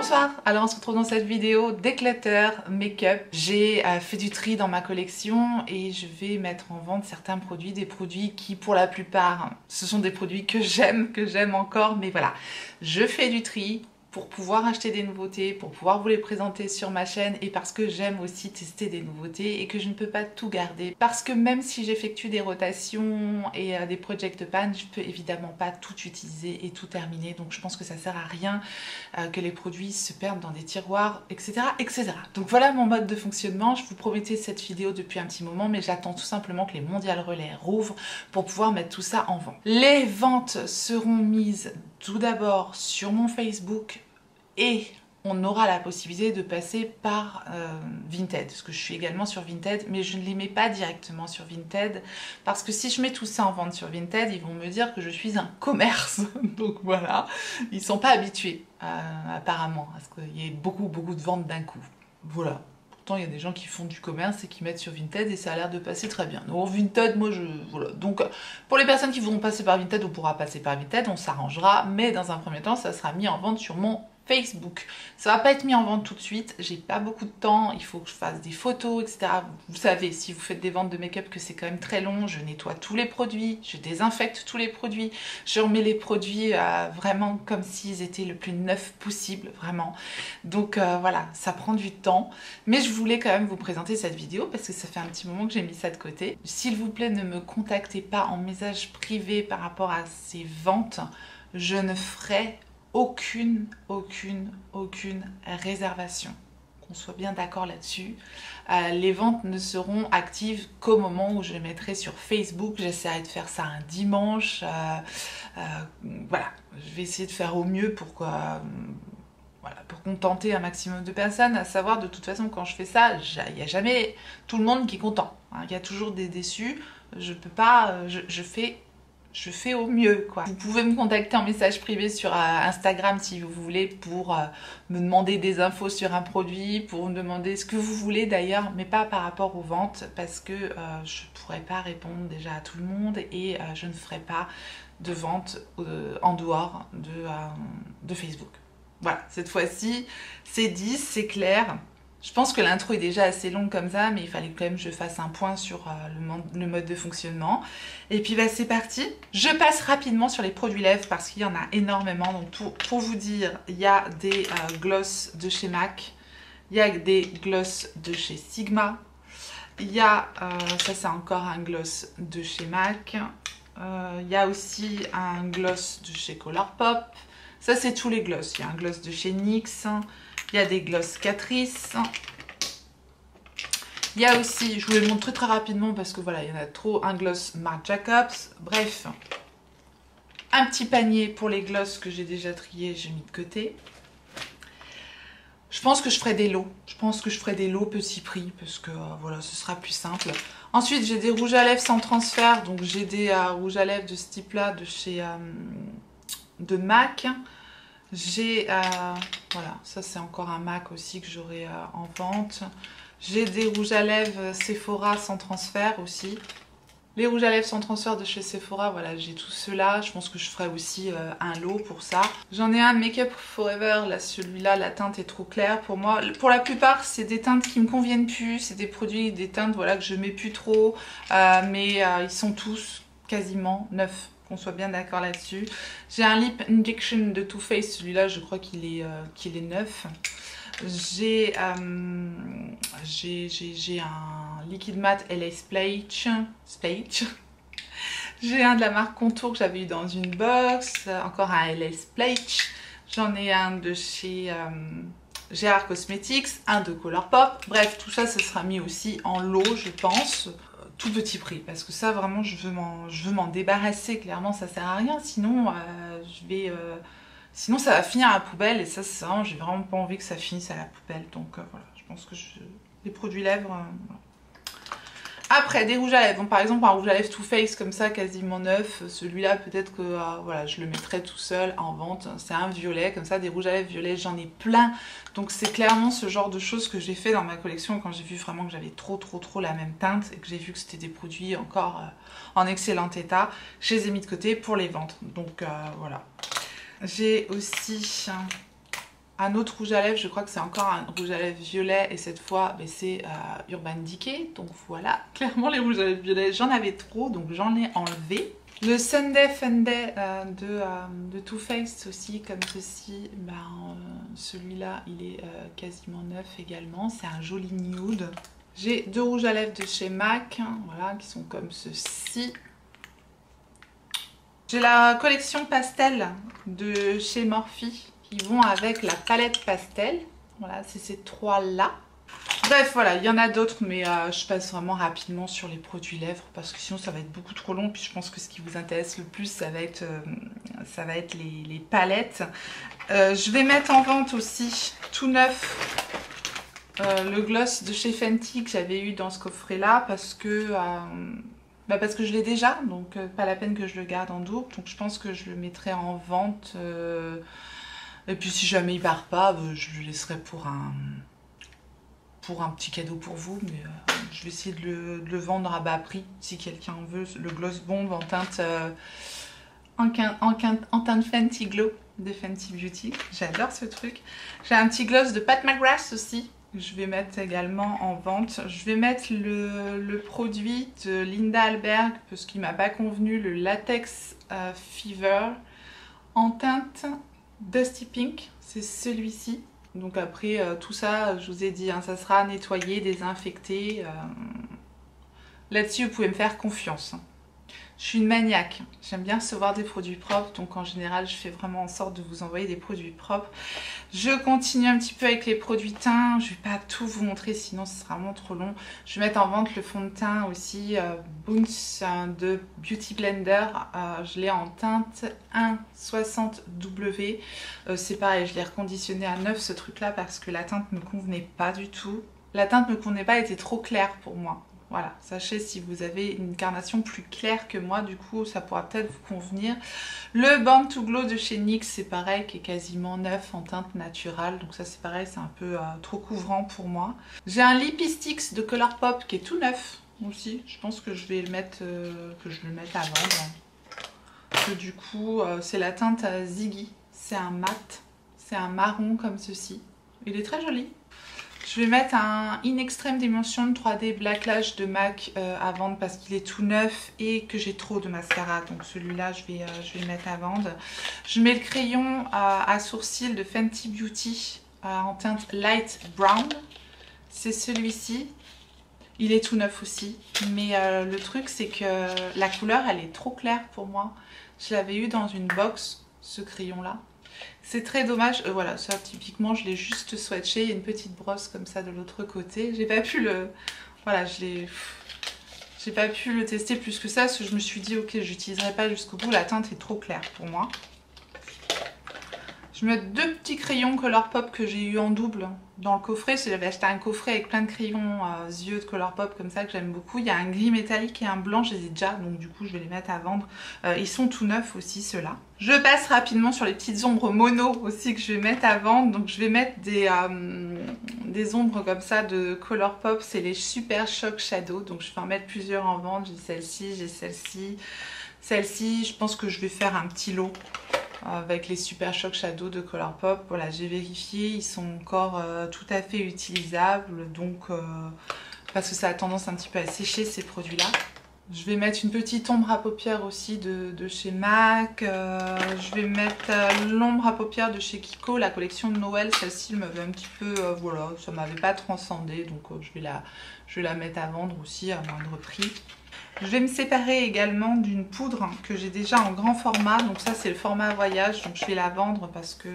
Bonsoir, alors on se retrouve dans cette vidéo d'éclateur make-up. J'ai fait du tri dans ma collection et je vais mettre en vente certains produits, des produits qui pour la plupart ce sont des produits que j'aime encore, mais voilà, je fais du tri pour pouvoir acheter des nouveautés, pour pouvoir vous les présenter sur ma chaîne et parce que j'aime aussi tester des nouveautés et que je ne peux pas tout garder. Parce que même si j'effectue des rotations et des project pan, je peux évidemment pas tout utiliser et tout terminer. Donc je pense que ça sert à rien que les produits se perdent dans des tiroirs, etc., etc. Donc voilà mon mode de fonctionnement. Je vous promettais cette vidéo depuis un petit moment, mais j'attends tout simplement que les Mondial Relais rouvrent pour pouvoir mettre tout ça en vente. Les ventes seront mises tout d'abord sur mon Facebook et on aura la possibilité de passer par Vinted, parce que je suis également sur Vinted, mais je ne les mets pas directement sur Vinted, parce que si je mets tout ça en vente sur Vinted, ils vont me dire que je suis un commerce. Donc voilà, ils sont pas habitués apparemment, à ce qu'il y ait beaucoup de ventes d'un coup. Voilà. Pourtant, il y a des gens qui font du commerce et qui mettent sur Vinted et ça a l'air de passer très bien. Donc Vinted, moi voilà. Donc pour les personnes qui voudront passer par Vinted, on pourra passer par Vinted, on s'arrangera, mais dans un premier temps, ça sera mis en vente sur mon Facebook. Ça va pas être mis en vente tout de suite, j'ai pas beaucoup de temps, il faut que je fasse des photos, etc. Vous savez, si vous faites des ventes de make-up, que c'est quand même très long. Je nettoie tous les produits, je désinfecte tous les produits, je remets les produits vraiment comme s'ils étaient le plus neufs possible, vraiment. Donc voilà, ça prend du temps, mais je voulais quand même vous présenter cette vidéo parce que ça fait un petit moment que j'ai mis ça de côté. S'il vous plaît, ne me contactez pas en message privé par rapport à ces ventes, je ne ferai aucune réservation, qu'on soit bien d'accord là-dessus. Les ventes ne seront actives qu'au moment où je les mettrai sur Facebook. J'essaierai de faire ça un dimanche. Voilà, je vais essayer de faire au mieux pour pour contenter un maximum de personnes. À savoir, de toute façon, quand je fais ça, il n'y a jamais tout le monde qui est content, hein. Il y a toujours des déçus. Je peux pas, je fais au mieux, quoi. Vous pouvez me contacter en message privé sur Instagram si vous voulez pour me demander des infos sur un produit, pour me demander ce que vous voulez d'ailleurs, mais pas par rapport aux ventes parce que je ne pourrais pas répondre déjà à tout le monde et je ne ferai pas de vente en dehors de Facebook. Voilà, cette fois-ci, c'est dit, c'est clair. Je pense que l'intro est déjà assez longue comme ça, mais il fallait quand même que je fasse un point sur le mode de fonctionnement. Et puis bah, c'est parti. Je passe rapidement sur les produits lèvres parce qu'il y en a énormément. Donc pour vous dire, il y a des gloss de chez MAC, il y a des gloss de chez Sigma, il y a, ça c'est encore un gloss de chez MAC, il y a aussi un gloss de chez Colourpop. Ça c'est tous les gloss. Il y a un gloss de chez NYX. Il y a des gloss Catrice. Il y a aussi, je vous les montre très rapidement parce que voilà, il y en a trop, un gloss Marc Jacobs. Bref, un petit panier pour les gloss que j'ai déjà triés, j'ai mis de côté. Je pense que je ferai des lots. Je pense que je ferai des lots petit prix parce que voilà, ce sera plus simple. Ensuite, j'ai des rouges à lèvres sans transfert. Donc j'ai des rouges à lèvres de ce type-là de chez de MAC. J'ai, voilà, ça c'est encore un MAC aussi que j'aurai en vente. J'ai des rouges à lèvres Sephora sans transfert aussi. Les rouges à lèvres sans transfert de chez Sephora, voilà, j'ai tout cela. Je pense que je ferai aussi un lot pour ça. J'en ai un Make Up Forever, là celui-là, la teinte est trop claire pour moi. Pour la plupart, c'est des teintes qui me conviennent plus. C'est des produits, des teintes voilà, que je mets plus trop. Mais ils sont tous quasiment neufs. Qu'on soit bien d'accord là-dessus. J'ai un Lip Injection de Too Faced, celui-là je crois qu'il est neuf. J'ai un Liquid Matte LA Splash. J'ai un de la marque Contour que j'avais eu dans une box. Encore un LA Splash. J'en ai un de chez GR Cosmetics, un de Colourpop. Bref, tout ça, ça sera mis aussi en lot, je pense. Tout petit prix parce que ça vraiment je veux m'en débarrasser, clairement ça sert à rien sinon sinon ça va finir à la poubelle et ça c'est vraiment, j'ai vraiment pas envie que ça finisse à la poubelle donc voilà, je pense que les produits lèvres voilà. Après des rouges à lèvres, donc par exemple un rouge à lèvres Too Faced comme ça quasiment neuf, celui-là peut-être que voilà, je le mettrai tout seul en vente, c'est un violet comme ça, des rouges à lèvres violets j'en ai plein, donc c'est clairement ce genre de choses que j'ai fait dans ma collection quand j'ai vu vraiment que j'avais trop la même teinte et que j'ai vu que c'était des produits encore en excellent état, je les ai mis de côté pour les vendre, donc voilà. J'ai aussi un autre rouge à lèvres, je crois que c'est encore un rouge à lèvres violet et cette fois c'est Urban Decay. Donc voilà, clairement les rouges à lèvres violets, j'en avais trop donc j'en ai enlevé. Le Sunday Fun Day de Too Faced aussi, comme ceci, celui-là il est quasiment neuf également, c'est un joli nude. J'ai deux rouges à lèvres de chez MAC, voilà, qui sont comme ceci. J'ai la collection pastel de chez Morphe qui vont avec la palette pastel. Voilà, c'est ces trois-là. Bref, voilà, il y en a d'autres, mais je passe vraiment rapidement sur les produits lèvres parce que sinon ça va être beaucoup trop long. Puis je pense que ce qui vous intéresse le plus, ça va être les palettes. Je vais mettre en vente aussi, tout neuf, le gloss de chez Fenty que j'avais eu dans ce coffret-là parce que je l'ai déjà, donc pas la peine que je le garde en double. Donc je pense que je le mettrai en vente. Et puis si jamais il part pas, je le laisserai pour un petit cadeau pour vous. Mais je vais essayer de le vendre à bas prix si quelqu'un veut. Le Gloss Bomb en teinte, en teinte Fenty Glow de Fenty Beauty. J'adore ce truc. J'ai un petit gloss de Pat McGrath aussi. Je vais mettre également en vente. Je vais mettre le produit de Linda Alberg parce qu'il m'a pas convenu, le Latex Fever en teinte Dusty Pink. C'est celui-ci. Donc après tout ça, je vous ai dit, hein, ça sera nettoyé, désinfecté. Là-dessus, vous pouvez me faire confiance. Je suis une maniaque, j'aime bien recevoir des produits propres, donc en général je fais vraiment en sorte de vous envoyer des produits propres. Je continue un petit peu avec les produits teints, je ne vais pas tout vous montrer sinon ce sera vraiment trop long. Je vais mettre en vente le fond de teint aussi, Boons de Beauty Blender, je l'ai en teinte 1,60W. C'est pareil, je l'ai reconditionné à 9 ce truc là parce que la teinte ne me convenait pas du tout. La teinte ne me convenait pas, elle était trop claire pour moi. Voilà, sachez si vous avez une carnation plus claire que moi, du coup ça pourra peut-être vous convenir. Le Born to Glow de chez NYX, c'est pareil, qui est quasiment neuf en teinte naturelle. Donc ça c'est pareil, c'est un peu trop couvrant pour moi. J'ai un Lippy Sticks de Colourpop qui est tout neuf aussi. Je pense que je vais le mettre, à vendre. Parce que du coup, c'est la teinte Ziggy. C'est un mat, c'est un marron comme ceci. Il est très joli. Je vais mettre un In Extreme Dimension 3D Black Lash de MAC à vendre parce qu'il est tout neuf et que j'ai trop de mascara. Donc celui-là, je vais le mettre à vendre. Je mets le crayon à sourcils de Fenty Beauty en teinte Light Brown. C'est celui-ci. Il est tout neuf aussi. Mais le truc, c'est que la couleur, elle est trop claire pour moi. Je l'avais eu dans une box, ce crayon-là. C'est très dommage, voilà, ça typiquement je l'ai juste swatché, il y a une petite brosse comme ça de l'autre côté. J'ai pas pu le... Voilà, j'ai pas pu le tester plus que ça parce que je me suis dit ok, j'utiliserai pas jusqu'au bout, la teinte est trop claire pour moi. Je mets deux petits crayons Colourpop que j'ai eu en double dans le coffret. J'avais acheté un coffret avec plein de crayons yeux de Colourpop comme ça que j'aime beaucoup. Il y a un gris métallique et un blanc, je les ai déjà, donc du coup je vais les mettre à vendre. Ils sont tout neufs aussi ceux-là. Je passe rapidement sur les petites ombres mono aussi que je vais mettre à vendre. Donc je vais mettre des ombres comme ça de Colourpop, c'est les Super Shock Shadow. Donc je vais en mettre plusieurs en vente. J'ai celle-ci, j'ai celle-ci. Celle-ci, je pense que je vais faire un petit lot avec les Super Shock Shadow de Colourpop. Voilà, j'ai vérifié, ils sont encore tout à fait utilisables, donc parce que ça a tendance un petit peu à sécher ces produits-là. Je vais mettre une petite ombre à paupières aussi de chez MAC. Je vais mettre l'ombre à paupières de chez Kiko, la collection de Noël. Celle-ci m'avait un petit peu, voilà, ça m'avait pas transcendé, donc je vais la mettre à vendre aussi à moindre prix. Je vais me séparer également d'une poudre que j'ai déjà en grand format. Donc ça c'est le format voyage. Donc je vais la vendre parce que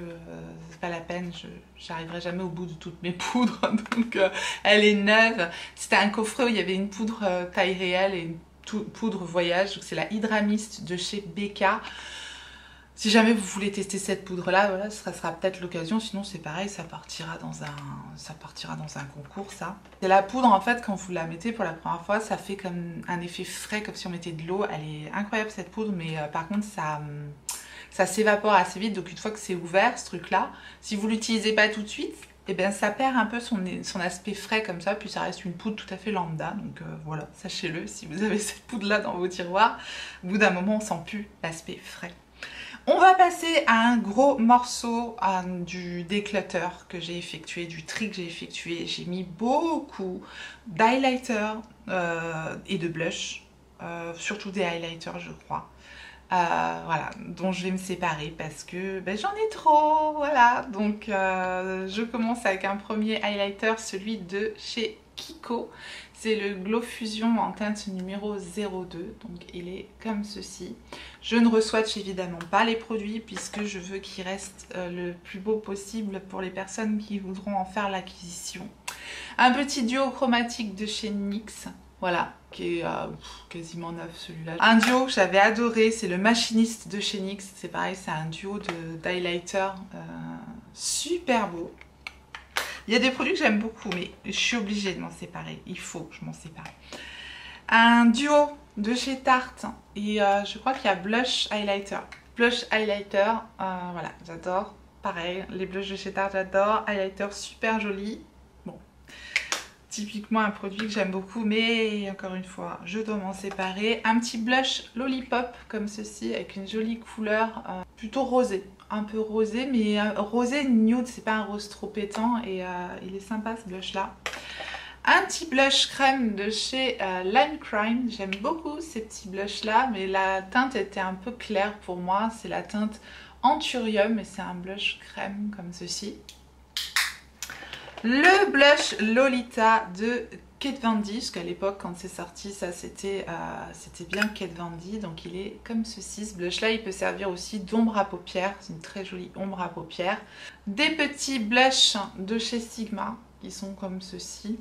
c'est pas la peine. J'arriverai jamais au bout de toutes mes poudres. Donc elle est neuve. C'était un coffret où il y avait une poudre taille réelle et une poudre voyage. Donc c'est la Hydramist de chez BK. Si jamais vous voulez tester cette poudre-là, voilà, ça sera peut-être l'occasion. Sinon, c'est pareil, ça partira dans un concours, ça. C'est la poudre, en fait, quand vous la mettez pour la première fois, ça fait comme un effet frais, comme si on mettait de l'eau. Elle est incroyable, cette poudre, mais par contre, ça s'évapore assez vite. Donc, une fois que c'est ouvert, ce truc-là, si vous l'utilisez pas tout de suite, eh bien, ça perd un peu son aspect frais comme ça, puis ça reste une poudre tout à fait lambda. Donc voilà, sachez-le, si vous avez cette poudre-là dans vos tiroirs, au bout d'un moment, on sent plus l'aspect frais. On va passer à un gros morceau du declutter que j'ai effectué, du tri que j'ai effectué. J'ai mis beaucoup d'highlighter et de blush, surtout des highlighters je crois. Voilà, dont je vais me séparer parce que ben, j'en ai trop, voilà. Donc je commence avec un premier highlighter, celui de chez Kiko. C'est le Glow Fusion en teinte numéro 02, donc il est comme ceci. Je ne re-swatch évidemment pas les produits puisque je veux qu'il reste le plus beau possible pour les personnes qui voudront en faire l'acquisition. Un petit duo chromatique de chez NYX. Voilà, qui est quasiment neuf celui-là. Un duo que j'avais adoré, c'est le Machiniste de chez NYX. C'est pareil, c'est un duo d'highlighter super beau. Il y a des produits que j'aime beaucoup, mais je suis obligée de m'en séparer. Il faut que je m'en sépare. Un duo de chez Tarte. Et je crois qu'il y a Blush Highlighter. Blush Highlighter, voilà, j'adore. Pareil, les blushs de chez Tarte, j'adore. Highlighter super joli. Typiquement un produit que j'aime beaucoup, mais encore une fois, je dois m'en séparer. Un petit blush Lollipop comme ceci, avec une jolie couleur plutôt rosée. Un peu rosé, mais rosé nude, c'est pas un rose trop pétant et il est sympa ce blush là. Un petit blush crème de chez Lime Crime. J'aime beaucoup ces petits blushs là, mais la teinte était un peu claire pour moi. C'est la teinte Anthurium et c'est un blush crème comme ceci. Le blush Lolita de Kat Von D, parce qu'à l'époque quand c'est sorti ça c'était bien Kat Von D, donc il est comme ceci. Ce blush là il peut servir aussi d'ombre à paupières, c'est une très jolie ombre à paupières. Des petits blushs de chez Sigma qui sont comme ceci.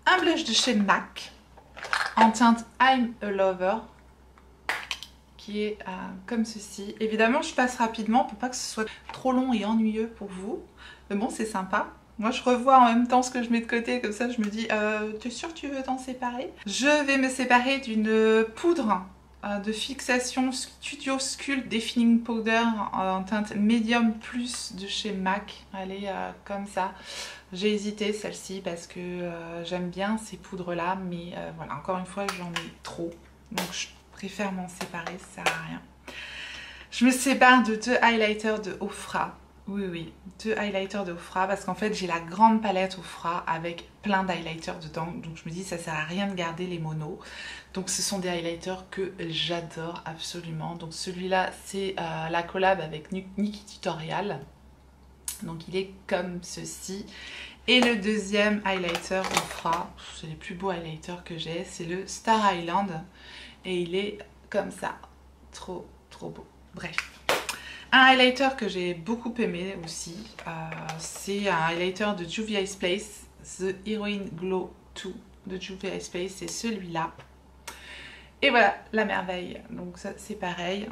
Un blush de chez MAC en teinte I'm a Lover qui est comme ceci. Évidemment je passe rapidement pour pas que ce soit trop long et ennuyeux pour vous, mais bon c'est sympa. Moi je revois en même temps ce que je mets de côté, comme ça je me dis t'es sûr que tu veux t'en séparer? Je vais me séparer d'une poudre de fixation Studio Sculpt Defining Powder en teinte Medium Plus de chez MAC. Elle est comme ça. J'ai hésité celle-ci parce que j'aime bien ces poudres là, mais voilà, encore une fois j'en ai trop. Donc je préfère m'en séparer, ça sert à rien. Je me sépare de deux highlighters de Ofra. Oui, deux highlighters de Ofra parce qu'en fait j'ai la grande palette Ofra avec plein d'highlighters dedans, donc je me dis ça sert à rien de garder les monos. Donc ce sont des highlighters que j'adore absolument. Donc celui-là c'est la collab avec Nikki Tutorial, donc il est comme ceci. Et le deuxième highlighter Ofra, c'est les plus beaux highlighters que j'ai, c'est le Star Island et il est comme ça, trop beau. Bref. Un highlighter que j'ai beaucoup aimé aussi, c'est un highlighter de Juvia's Place, The Heroine Glow 2 de Juvia's Place, c'est celui-là. Et voilà, la merveille, donc ça c'est pareil.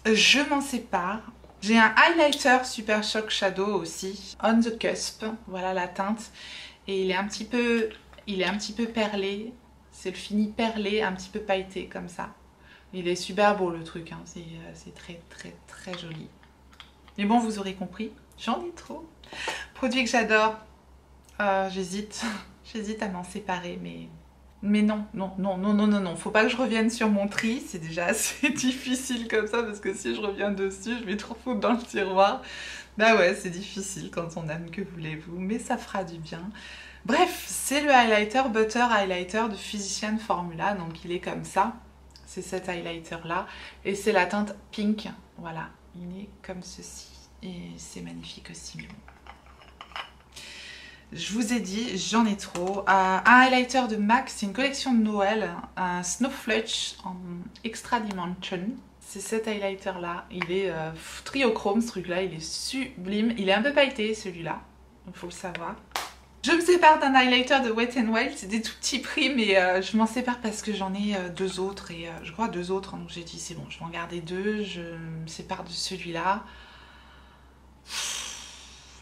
Je m'en sépare. J'ai un highlighter Super Shock Shadow aussi, On the Cusp, voilà la teinte. Et il est un petit peu perlé, c'est le fini perlé, un petit peu pailleté comme ça. Il est super beau le truc, hein. C'est très joli. Mais bon, vous aurez compris, j'en ai trop. Produit que j'adore, j'hésite à m'en séparer, mais non, faut pas que je revienne sur mon tri, c'est déjà assez difficile comme ça, parce que si je reviens dessus, je vais trop foutre dans le tiroir. Bah ouais, c'est difficile quand on aime, que voulez-vous, mais ça fera du bien. Bref, c'est le highlighter Butter Highlighter de Physician Formula, donc il est comme ça. C'est cet highlighter là et c'est la teinte pink, voilà, il est comme ceci et c'est magnifique aussi. Mais bon. Je vous ai dit, j'en ai trop. Un highlighter de MAC, c'est une collection de Noël, un Snowflake en Extra Dimension. C'est cet highlighter là, il est triochrome ce truc là, il est sublime, il est un peu pailleté celui-là, il faut le savoir. Je me sépare d'un highlighter de Wet n Wild, c'est des tout petits prix, mais je m'en sépare parce que j'en ai deux autres, et je crois deux autres, donc j'ai dit c'est bon, je vais en garder deux, je me sépare de celui-là.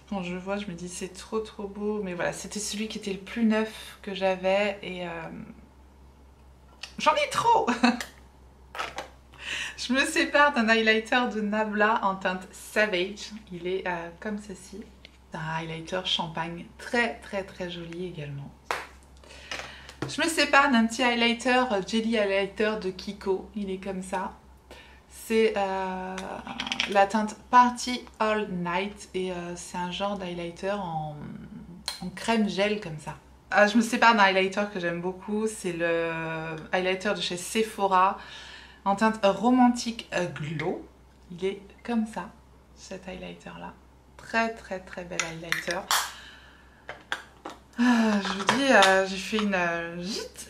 Quand je vois, je me dis c'est trop beau, mais voilà, c'était celui qui était le plus neuf que j'avais, et j'en ai trop. Je me sépare d'un highlighter de Nabla en teinte Savage, il est comme ceci. Un highlighter champagne très joli également. Je me sépare d'un petit highlighter Jelly Highlighter de Kiko, il est comme ça. C'est la teinte Party All Night et c'est un genre d'highlighter en crème gel comme ça. Je me sépare d'un highlighter que j'aime beaucoup, c'est le highlighter de chez Sephora en teinte Romantic Glow. Il est comme ça, cet highlighter là. Très très très bel highlighter. Je vous dis,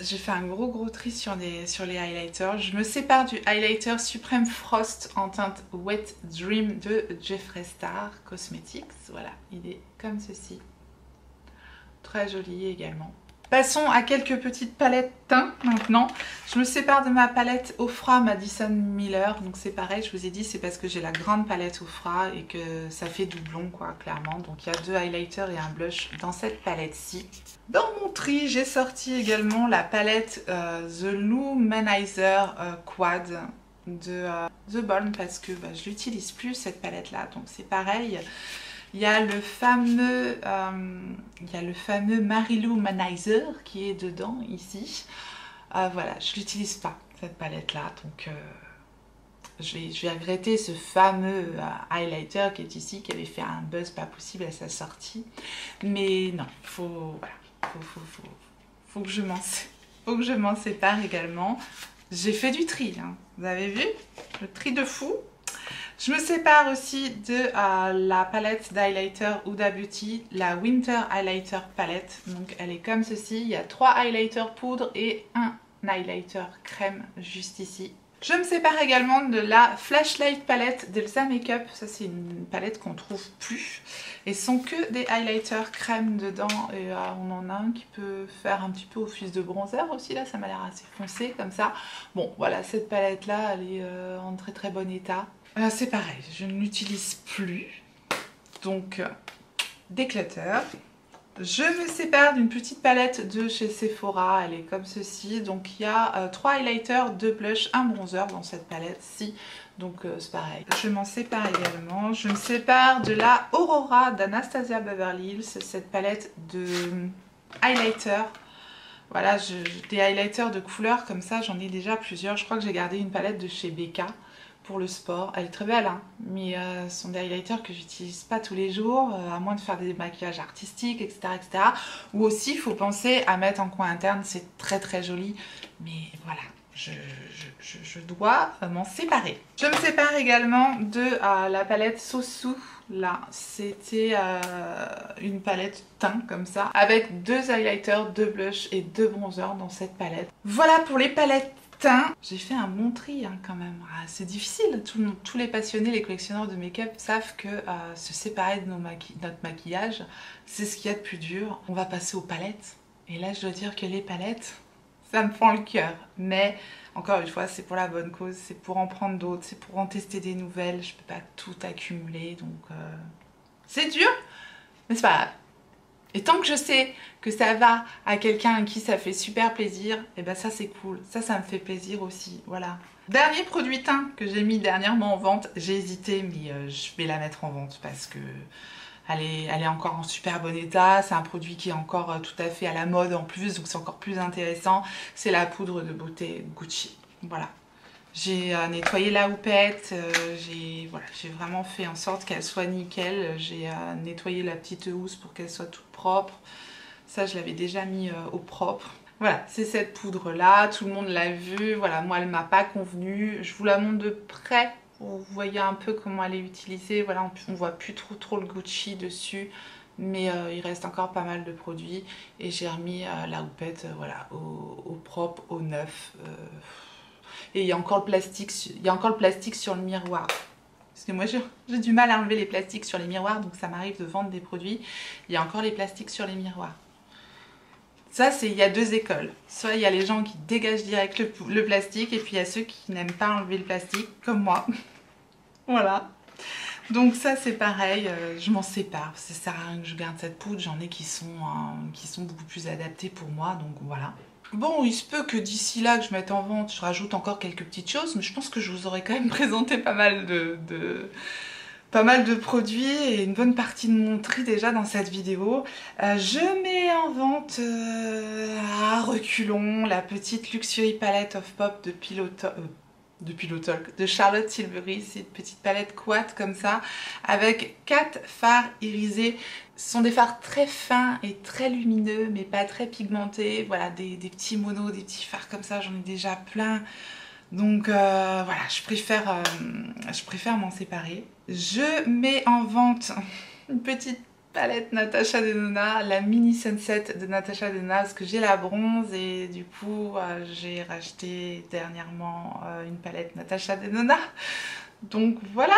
j'ai fait un gros tri sur les highlighters. Je me sépare du highlighter Supreme Frost en teinte Wet Dream de Jeffree Star Cosmetics. Voilà, il est comme ceci. Très joli également. Passons à quelques petites palettes teints maintenant. Je me sépare de ma palette Ofra Madison Miller. Donc c'est pareil, je vous ai dit, c'est parce que j'ai la grande palette Ofra et que ça fait doublon quoi, clairement. Donc il y a 2 highlighters et un blush dans cette palette-ci. Dans mon tri, j'ai sorti également la palette The Luminizer Quad de The Balm parce que je l'utilise plus cette palette-là. Donc c'est pareil. Il y a le fameux Marilou Manizer qui est dedans ici. Voilà, je l'utilise pas cette palette là, donc je vais regretter ce fameux highlighter qui est ici, qui avait fait un buzz pas possible à sa sortie. Mais non, faut que je m'en sépare également. J'ai fait du tri, hein. Vous avez vu? Le tri de fou. Je me sépare aussi de la palette d'highlighter Huda Beauty, la Winter Highlighter Palette. Donc elle est comme ceci, il y a 3 highlighters poudre et un highlighter crème juste ici. Je me sépare également de la Flashlight Palette d'Elsa Makeup. Ça c'est une palette qu'on trouve plus. Et ce sont que des highlighters crème dedans. Et on en a un qui peut faire un petit peu office de bronzer aussi. Là ça m'a l'air assez foncé comme ça. Bon voilà, cette palette là elle est en très très bon état. C'est pareil, je ne l'utilise plus, donc déclutter. Je me sépare d'une petite palette de chez Sephora, elle est comme ceci. Donc il y a 3 highlighters, 2 blushs, un bronzer dans cette palette-ci. Donc c'est pareil. Je m'en sépare également. Je me sépare de la Aurora d'Anastasia Beverly Hills, cette palette de highlighter. Voilà, des highlighters de couleurs comme ça, j'en ai déjà plusieurs. Je crois que j'ai gardé une palette de chez Becca pour le sport. Elle est très belle, hein, mais ce sont des highlighters que j'utilise pas tous les jours, à moins de faire des maquillages artistiques, etc. etc. Ou aussi, il faut penser à mettre en coin interne, c'est très très joli, mais voilà, je dois m'en séparer. Je me sépare également de la palette Sosu. Là, c'était une palette teint comme ça, avec 2 highlighters, 2 blushs et 2 bronzers dans cette palette. Voilà pour les palettes. J'ai fait un bon tri hein, quand même. C'est difficile. Tous les passionnés, les collectionneurs de make-up savent que se séparer de notre maquillage, c'est ce qu'il y a de plus dur. On va passer aux palettes. Et là, je dois dire que les palettes, ça me fend le cœur. Mais encore une fois, c'est pour la bonne cause. C'est pour en prendre d'autres. C'est pour en tester des nouvelles. Je peux pas tout accumuler. Donc, c'est dur, mais c'est pas grave. Et tant que je sais que ça va à quelqu'un à qui ça fait super plaisir, et ben ça c'est cool, ça me fait plaisir aussi, voilà. Dernier produit teint que j'ai mis dernièrement en vente, j'ai hésité mais je vais la mettre en vente parce que elle est encore en super bon état, c'est un produit qui est encore tout à fait à la mode en plus, donc c'est encore plus intéressant, c'est la poudre de beauté Gucci, voilà. J'ai nettoyé la houppette, j'ai vraiment fait en sorte qu'elle soit nickel. J'ai nettoyé la petite housse pour qu'elle soit toute propre. Ça, je l'avais déjà mis au propre. Voilà, c'est cette poudre-là. Tout le monde l'a vue. Voilà, moi, elle m'a pas convenu. Je vous la montre de près. Vous voyez un peu comment elle est utilisée. Voilà, on voit plus trop le Gucci dessus. Mais il reste encore pas mal de produits. Et j'ai remis la houppette voilà, au propre, au neuf. Et il y a encore le plastique, sur le miroir. Parce que moi j'ai du mal à enlever les plastiques sur les miroirs, donc ça m'arrive de vendre des produits. Il y a encore les plastiques sur les miroirs. Ça, il y a 2 écoles. Soit il y a les gens qui dégagent direct le plastique, et puis il y a ceux qui n'aiment pas enlever le plastique, comme moi. Voilà. Donc ça c'est pareil, je m'en sépare. Ça sert à rien que je garde cette poudre. J'en ai qui sont beaucoup plus adaptées pour moi, donc voilà. Bon, il se peut que d'ici là que je mette en vente, je rajoute encore quelques petites choses, mais je pense que je vous aurais quand même présenté pas mal de produits et une bonne partie de mon tri déjà dans cette vidéo. Je mets en vente à reculons la petite Luxury Palette of Pop de depuis le talk de Charlotte Tilbury. C'est une petite palette quad comme ça avec 4 fards irisés. Ce sont des fards très fins et très lumineux mais pas très pigmentés. Voilà, des petits monos, des petits fards comme ça, j'en ai déjà plein. Donc voilà, je préfère m'en séparer. Je mets en vente une petite palette Natasha Denona, la mini sunset de Natasha Denona, parce que j'ai la bronze et du coup j'ai racheté dernièrement une palette Natasha Denona. Donc voilà,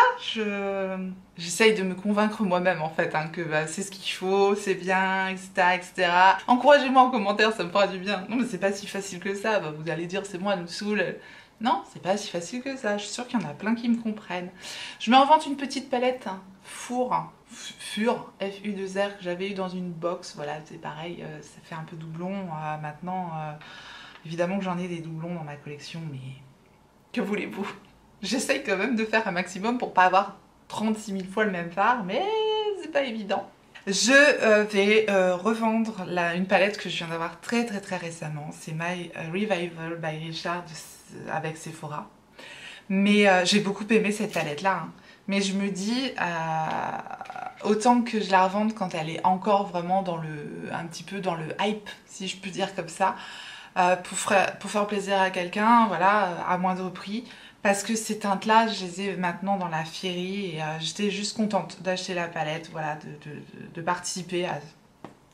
j'essaye de me convaincre moi-même en fait hein, que bah, c'est ce qu'il faut, c'est bien, etc. etc. Encouragez-moi en commentaire, ça me fera du bien. Non mais c'est pas si facile que ça, bah, vous allez dire c'est moi, elle me saoule. Non, c'est pas si facile que ça, je suis sûre qu'il y en a plein qui me comprennent. Je mets en vente une petite palette hein, Fur, F-U-2-R, que j'avais eu dans une box. Voilà, c'est pareil, ça fait un peu doublon. Maintenant, évidemment que j'en ai des doublons dans ma collection, mais que voulez-vous? J'essaye quand même de faire un maximum pour pas avoir 36 000 fois le même fard, mais c'est pas évident. Je vais revendre une palette que je viens d'avoir très récemment. C'est My Revival by Richard avec Sephora. Mais j'ai beaucoup aimé cette palette là. Hein. Mais je me dis, autant que je la revende quand elle est encore vraiment dans un petit peu dans le hype, si je peux dire comme ça, pour faire plaisir à quelqu'un, voilà, à moindre prix. Parce que ces teintes-là, je les ai maintenant dans la Fairy et j'étais juste contente d'acheter la palette, voilà, de participer à...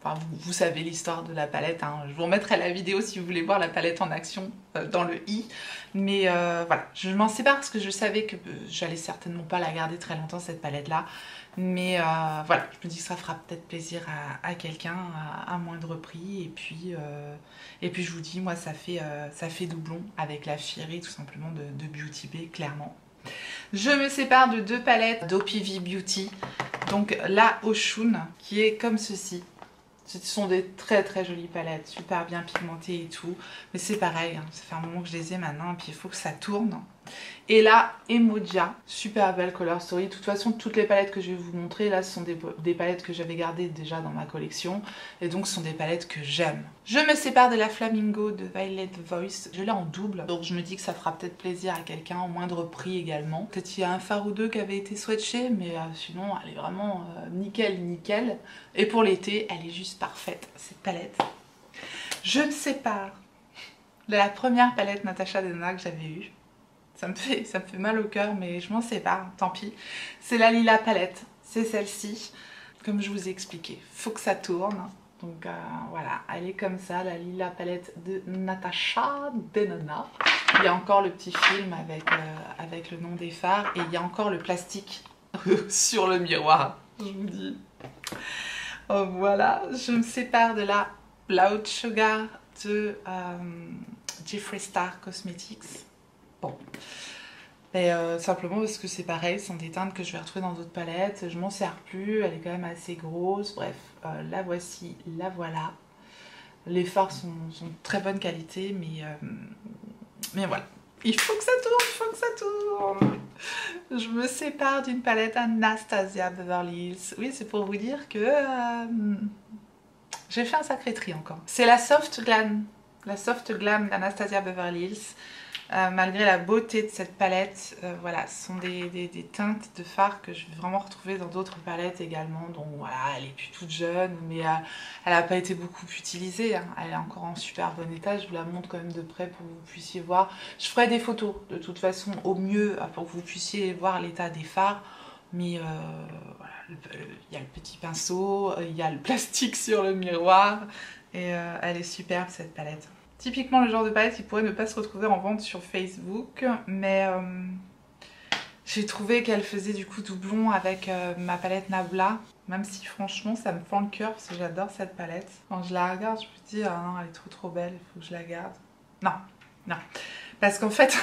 Enfin, vous savez l'histoire de la palette, hein. Je vous remettrai la vidéo si vous voulez voir la palette en action dans le i. Mais voilà, je m'en sépare parce que je savais que j'allais certainement pas la garder très longtemps cette palette-là. Mais voilà, je me dis que ça fera peut-être plaisir à quelqu'un à moindre prix. Et puis je vous dis, moi ça fait doublon avec la Fairy tout simplement de Beauty Bay, clairement. Je me sépare de 2 palettes d'OPV Beauty. Donc la Oshun qui est comme ceci. Ce sont des très jolies palettes, super bien pigmentées et tout. Mais c'est pareil, hein, ça fait un moment que je les ai maintenant et puis il faut que ça tourne. Et là, Emoja, super belle color story. De toute façon, toutes les palettes que je vais vous montrer, là, ce sont des palettes que j'avais gardées déjà dans ma collection. Et donc, ce sont des palettes que j'aime. Je me sépare de la Flamingo de Violet Voice. Je l'ai en double, donc je me dis que ça fera peut-être plaisir à quelqu'un, au moindre prix également. Peut-être il y a un fard ou deux qui avait été swatché, mais sinon, elle est vraiment nickel. Et pour l'été, elle est juste parfaite, cette palette. Je me sépare de la première palette Natasha Denona que j'avais eue. Ça me fait mal au cœur, mais je m'en sépare, tant pis. C'est la Lila palette, c'est celle-ci. Comme je vous ai expliqué, faut que ça tourne. Donc voilà, elle est comme ça, la Lila palette de Natasha Denona. Il y a encore le petit film avec le nom des fards et il y a encore le plastique sur le miroir, je vous dis. Oh, voilà, je me sépare de la Loud Sugar de Jeffree Star Cosmetics. Bon, et simplement parce que c'est pareil, ce sont des teintes que je vais retrouver dans d'autres palettes, je m'en sers plus, elle est quand même assez grosse, bref, la voici, la voilà. Les fards sont de très bonne qualité, mais voilà. Il faut que ça tourne, il faut que ça tourne. Je me sépare d'une palette Anastasia Beverly Hills. Oui, c'est pour vous dire que j'ai fait un sacré tri encore. C'est la Soft Glam d'Anastasia Beverly Hills. Malgré la beauté de cette palette, voilà, ce sont des teintes de fard que je vais vraiment retrouver dans d'autres palettes également. Donc voilà, elle est plus toute jeune, mais elle n'a pas été beaucoup utilisée. Hein. Elle est encore en super bon état. Je vous la montre quand même de près pour que vous puissiez voir. Je ferai des photos de toute façon au mieux pour que vous puissiez voir l'état des fards. Mais voilà, il y a le petit pinceau, il y a le plastique sur le miroir et elle est superbe cette palette. Typiquement le genre de palette qui pourrait ne pas se retrouver en vente sur Facebook, mais j'ai trouvé qu'elle faisait du coup doublon avec ma palette Nabla, même si franchement ça me fend le cœur parce que j'adore cette palette. Quand je la regarde, je me dis ah non, elle est trop belle, il faut que je la garde. Non, parce qu'en fait,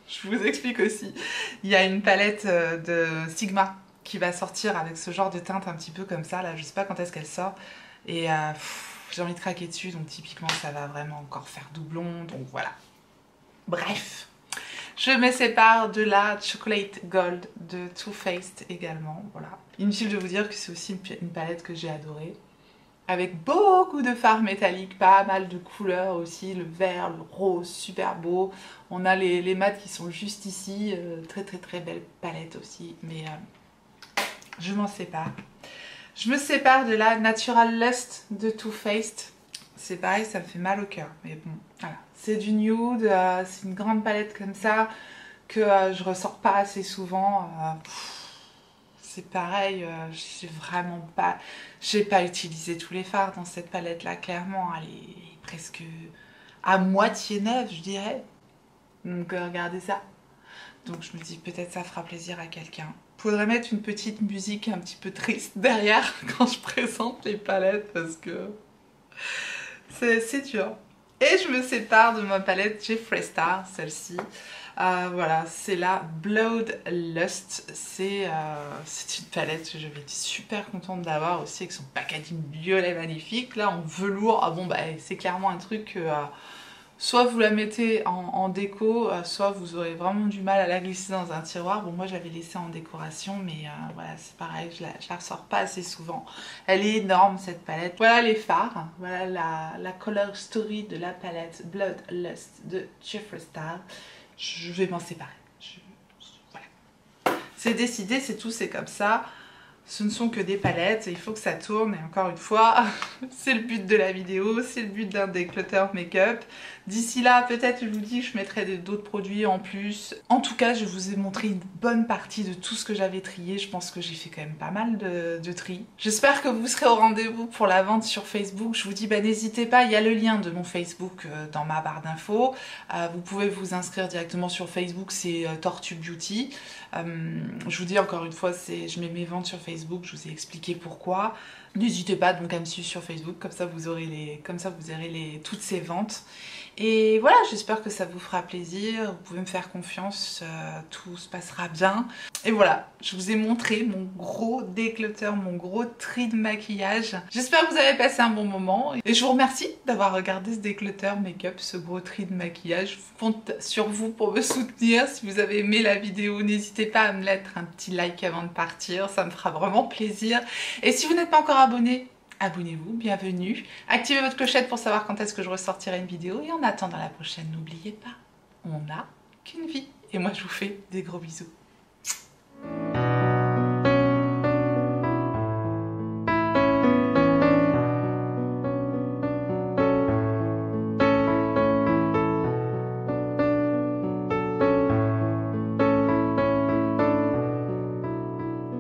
je vous explique aussi, il y a une palette de Sigma qui va sortir avec ce genre de teinte un petit peu comme ça, là je sais pas quand est-ce qu'elle sort, et j'ai envie de craquer dessus, donc typiquement ça va vraiment encore faire doublon, donc voilà. Bref, je me sépare de la Chocolate Gold de Too Faced également, voilà. Inutile de vous dire que c'est aussi une palette que j'ai adorée. avec beaucoup de fards métalliques, pas mal de couleurs aussi, le vert, le rose, super beau. On a les mats qui sont juste ici, très très très belle palette aussi, mais je m'en sépare. Je me sépare de la Natural Lust de Too Faced. C'est pareil, ça me fait mal au cœur, mais bon, voilà. C'est du nude, c'est une grande palette comme ça, que je ressors pas assez souvent. C'est pareil, j'ai pas utilisé tous les fards dans cette palette là, clairement, elle est presque à moitié neuve, je dirais. Donc regardez ça. Donc je me dis peut-être ça fera plaisir à quelqu'un. Faudrait mettre une petite musique un petit peu triste derrière quand je présente les palettes parce que c'est dur. Et je me sépare de ma palette Jeffree Star, celle-ci. Voilà, c'est la Bloodlust. C'est une palette que j'avais été super contente d'avoir aussi avec son packaging violet magnifique. Là en velours, ah bon bah c'est clairement un truc que soit vous la mettez en déco, soit vous aurez vraiment du mal à la glisser dans un tiroir. Bon moi j'avais laissé en décoration mais voilà c'est pareil, je la ressors pas assez souvent. Elle est énorme cette palette. Voilà les fards, voilà la color story de la palette Bloodlust de Jeffree Star. Je vais m'en séparer. Voilà. C'est décidé, c'est tout, c'est comme ça. Ce ne sont que des palettes, il faut que ça tourne et encore une fois, c'est le but de la vidéo, c'est le but d'un declutter make-up. D'ici là, peut-être je vous dis que je mettrai d'autres produits en plus. En tout cas, je vous ai montré une bonne partie de tout ce que j'avais trié. Je pense que j'ai fait quand même pas mal de tri. J'espère que vous serez au rendez-vous pour la vente sur Facebook. Je vous dis, bah, n'hésitez pas, il y a le lien de mon Facebook dans ma barre d'infos. Vous pouvez vous inscrire directement sur Facebook, c'est Tortue Beauty. Je vous dis encore une fois, je mets mes ventes sur Facebook, je vous ai expliqué pourquoi. N'hésitez pas donc à me suivre sur Facebook, comme ça vous aurez toutes ces ventes. Et voilà, j'espère que ça vous fera plaisir, vous pouvez me faire confiance, tout se passera bien. Et voilà, je vous ai montré mon gros déclutter, mon gros tri de maquillage. J'espère que vous avez passé un bon moment et je vous remercie d'avoir regardé ce déclutter make-up, ce gros tri de maquillage. Je compte sur vous pour me soutenir. Si vous avez aimé la vidéo, n'hésitez pas à me mettre un petit like avant de partir, ça me fera vraiment plaisir. Et si vous n'êtes pas encore abonné, abonnez-vous, bienvenue. Activez votre clochette pour savoir quand est-ce que je ressortirai une vidéo. Et en attendant la prochaine, n'oubliez pas, on n'a qu'une vie. Et moi, je vous fais des gros bisous.